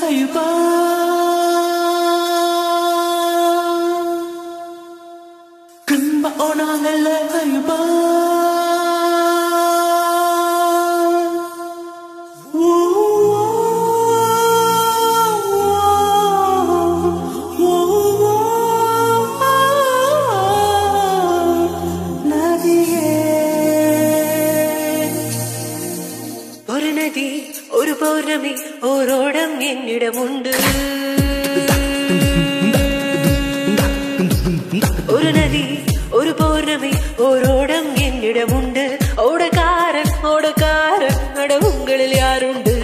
ஐயப்பா 금방 오나갈래 ஐயப்பா ஒரு பௌர்ணமி ஓரோடம் என்னிடம் உண்டு ஒரு நதி ஒரு பௌர்ணமி ஓரோடம் என்னிடம் உண்டு ஓடக்காரன் அட உங்களில் யாருண்டு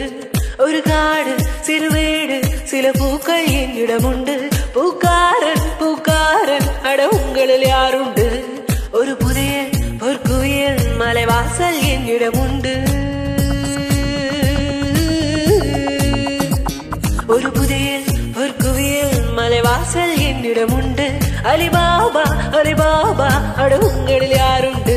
ஒரு காடு சிறுவேடு சில பூக்கள் என்னிடம் உண்டு பூக்காரன் அட உங்களில் யாருண்டு ஒரு புதையல் பொற்குவியல் மலைவாசல் என்னிடம் உண்டு ஒரு புதையல் பொற்குவியல் மலைவாசல் என்னிடம் உண்டு அலிபாபா அட உங்களில் யாருண்டு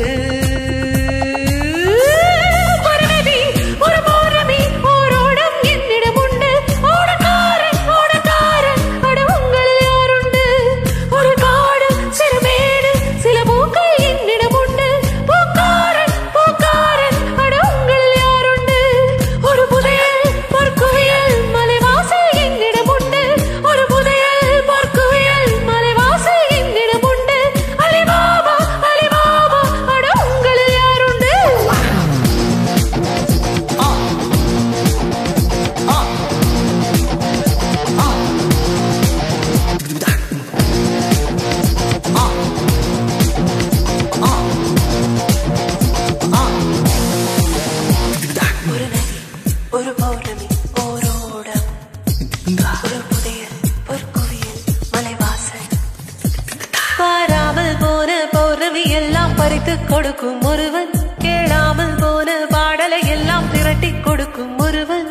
ஒரு பௌர்ணமி ஓரோடம் ஒரு புதையல் பொற்குவியல் மலைவாசல் பாராமல் போன பௌர்ணமி எல்லாம் பறித்து கொடுக்கும் ஒருவன் கேளாமல் போன பாடலை எல்லாம் திரட்டி கொடுக்கும் ஒருவன்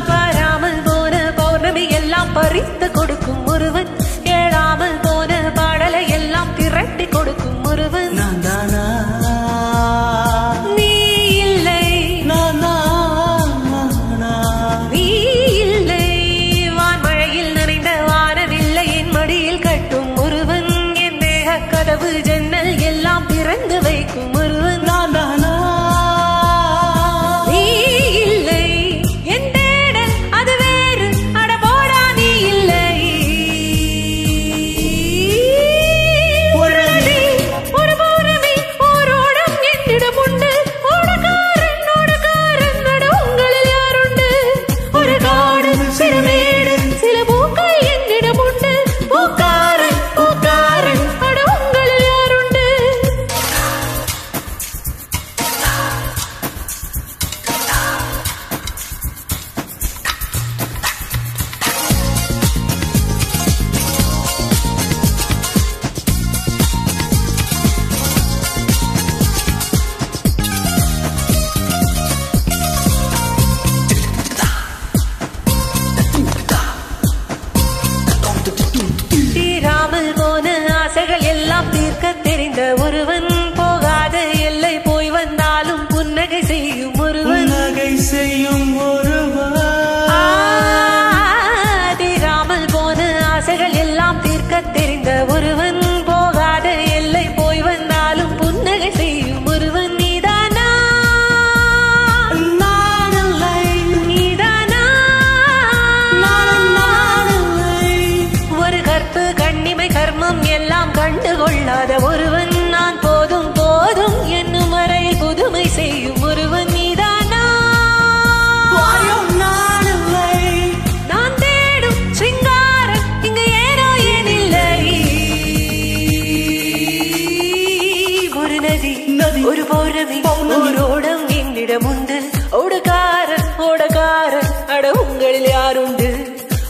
பாராமல் போன பௌர்ணமி எல்லாம் பறித்து கொடுக்கும் ஒருவன் கேளாமல் போன பாடலை எல்லாம் திரட்டி கொடுக்கும் ஒருவன் கதவு ஜன்னல் எல்லாம் திறந்து வைக்கும் ஒருவன் நீ இல்லை என் தேடல் அது வேறு அட போடா நீ இல்லை ஒரு பௌர்ணமி ஓரோடம் என்னிடம் உண்டு ஓடக்காரன் அட உங்களில் யாருண்டு ஒரு காடு சிறுமேடு சில பூக்கள் என்னிடம் உண்டு பூக்காரன் எல்லாம் தீர்க்க தெரிந்த ஒருவன் போகாத எல்லை போய் வந்தாலும் புன்னகை செய்யும் ஒருவன் தீராமல் போன ஆசைகள் எல்லாம் தீர்க்க தெரிந்த ஒருவன் போகாத எல்லை போய் வந்தாலும் புன்னகை செய்யும் ஒருவன் நீதானா ஒரு கற்பு கண்ணிமை கர்மம் எல்லாம் கண்டுகொள்ளாத ஒருவன் நான் போதும் என்னும் வரையில் புதுமை செய்யும் ஒருவன் நீதானா நான் தேடும் சிங்காரம் இங்கு ஏனோ ஏனில்லை ஒரு நதி ஒரு பௌர்ணமி ஓரோடம் என்னிடம் உண்டு ஓடக்காரன் அட உங்களில் யாருண்டு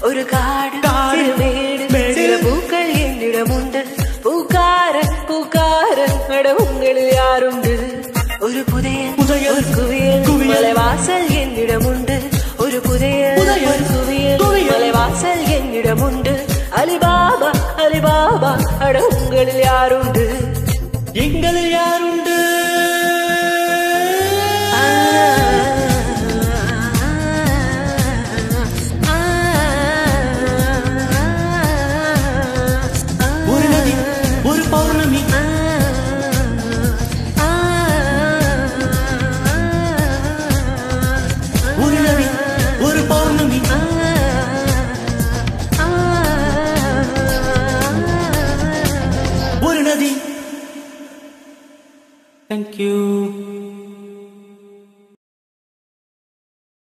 ஒரு காடு சிறுமேடு சில பூக்கள் என்னிடம் உண்டு பூக்காரன் அட உங்களில் யாருண்டு ஒரு புதையல் பொற்குவியல் மலைவாசல் என்னிடம் உண்டு ஒரு புதையல் பொற்குவியல் மலைவாசல் என்னிடம் உண்டு அலிபாபா அட உங்களில் யாருண்டு எங்களில் யாருண்டு Thank you.